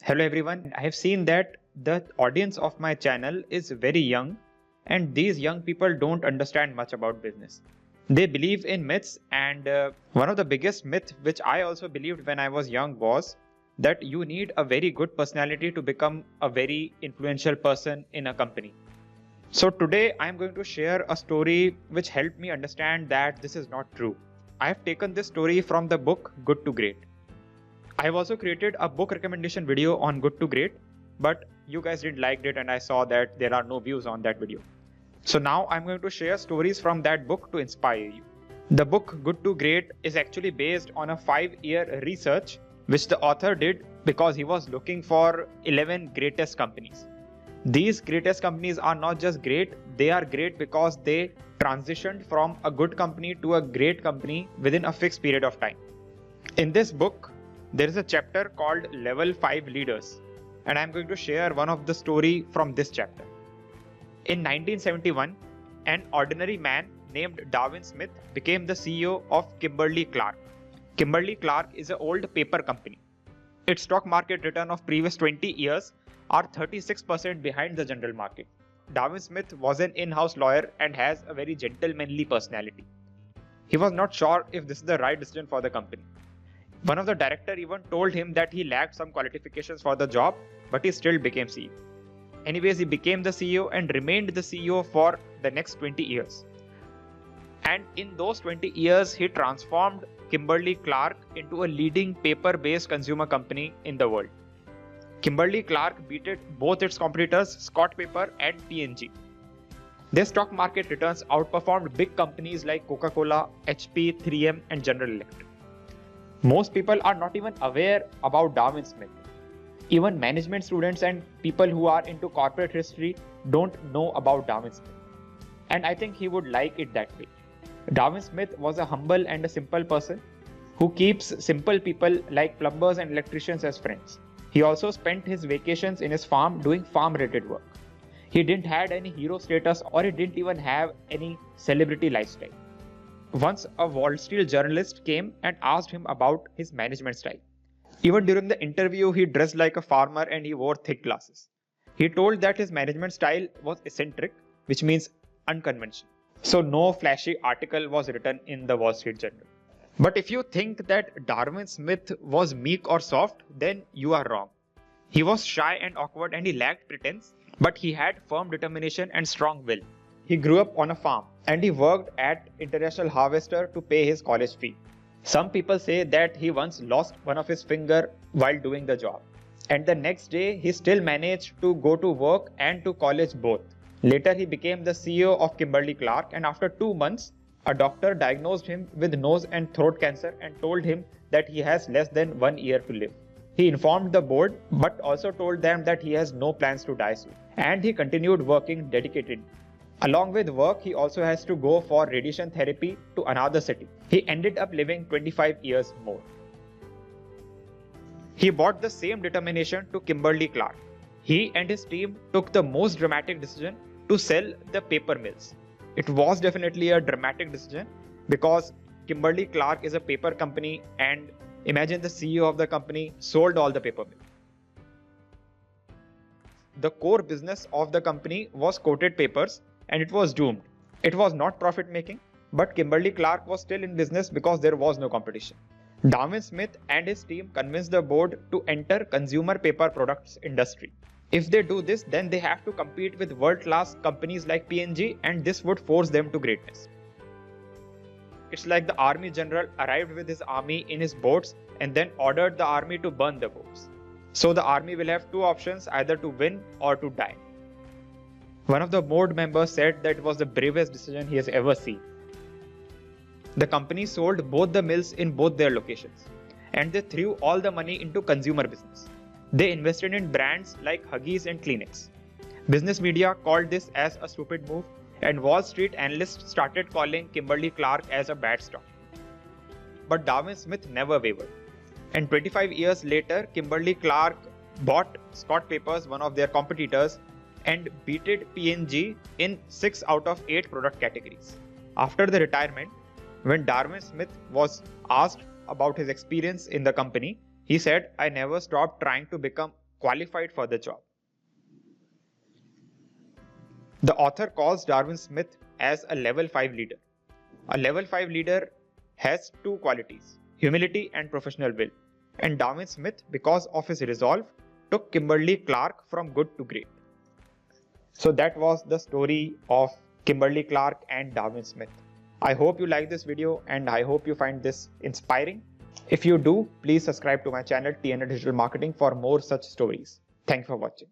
Hello everyone. I have seen that the audience of my channel is very young, and these young people don't understand much about business. They believe in myths, and one of the biggest myths which I also believed when I was young was that you need a very good personality to become a very influential person in a company. So today I am going to share a story which helped me understand that this is not true. I have taken this story from the book Good to Great. I have also created a book recommendation video on Good to Great, but you guys didn't like it and I saw that there are no views on that video. So now I'm going to share stories from that book to inspire you. The book Good to Great is actually based on a 5-year research which the author did because he was looking for 11 greatest companies. These greatest companies are not just great, they are great because they transitioned from a good company to a great company within a fixed period of time. In this book, there is a chapter called Level 5 Leaders, and I am going to share one of the story from this chapter. In 1971, an ordinary man named Darwin Smith became the CEO of Kimberly Clark. Kimberly Clark is an old paper company. Its stock market return of previous 20 years are 36% behind the general market. Darwin Smith was an in-house lawyer and has a very gentlemanly personality. He was not sure if this is the right decision for the company. One of the directors even told him that he lacked some qualifications for the job, but he still became CEO. Anyways, he became the CEO and remained the CEO for the next 20 years. And in those 20 years, he transformed Kimberly Clark into a leading paper-based consumer company in the world. Kimberly Clark beat both its competitors, Scott Paper and P&G. Their stock market returns outperformed big companies like Coca-Cola, HP, 3M and General Electric. Most people are not even aware about Darwin Smith. Even management students and people who are into corporate history don't know about Darwin Smith. And I think he would like it that way. Darwin Smith was a humble and a simple person who keeps simple people like plumbers and electricians as friends. He also spent his vacations in his farm doing farm-related work. He didn't have any hero status or he didn't even have any celebrity lifestyle. Once a Wall Street journalist came and asked him about his management style. Even during the interview, he dressed like a farmer and he wore thick glasses. He told that his management style was eccentric, which means unconventional. So no flashy article was written in the Wall Street Journal. But if you think that Darwin Smith was meek or soft, then you are wrong. He was shy and awkward and he lacked pretense, but he had firm determination and strong will. He grew up on a farm and he worked at International Harvester to pay his college fee. Some people say that he once lost one of his fingers while doing the job. And the next day, he still managed to go to work and to college both. Later, he became the CEO of Kimberly Clark, and after 2 months, a doctor diagnosed him with nose and throat cancer and told him that he has less than 1 year to live. He informed the board but also told them that he has no plans to die soon. And he continued working dedicatedly. Along with work, he also has to go for radiation therapy to another city. He ended up living 25 years more. He brought the same determination to Kimberly Clark. He and his team took the most dramatic decision to sell the paper mills. It was definitely a dramatic decision because Kimberly Clark is a paper company and imagine the CEO of the company sold all the paper mills. The core business of the company was coated papers and it was doomed. It was not profit making, but Kimberly Clark was still in business because there was no competition. Darwin Smith and his team convinced the board to enter consumer paper products industry. If they do this, then they have to compete with world-class companies like P&G and this would force them to greatness. It's like the army general arrived with his army in his boats and then ordered the army to burn the boats. So the army will have two options, either to win or to die. One of the board members said that it was the bravest decision he has ever seen. The company sold both the mills in both their locations and they threw all the money into consumer business. They invested in brands like Huggies and Kleenex. Business media called this as a stupid move and Wall Street analysts started calling Kimberly Clark as a bad stock. But Darwin Smith never wavered. And 25 years later, Kimberly Clark bought Scott Papers, one of their competitors, and beated P&G in 6 out of 8 product categories. After the retirement, when Darwin Smith was asked about his experience in the company, he said, "I never stopped trying to become qualified for the job. The author calls Darwin Smith as a level 5 leader. A level 5 leader has two qualities, humility and professional will. And Darwin Smith, because of his resolve, took Kimberly Clark from good to great. So that was the story of Kimberly Clark and Darwin Smith. I hope you like this video and I hope you find this inspiring. If you do, please subscribe to my channel TNR Digital Marketing for more such stories. Thank you for watching.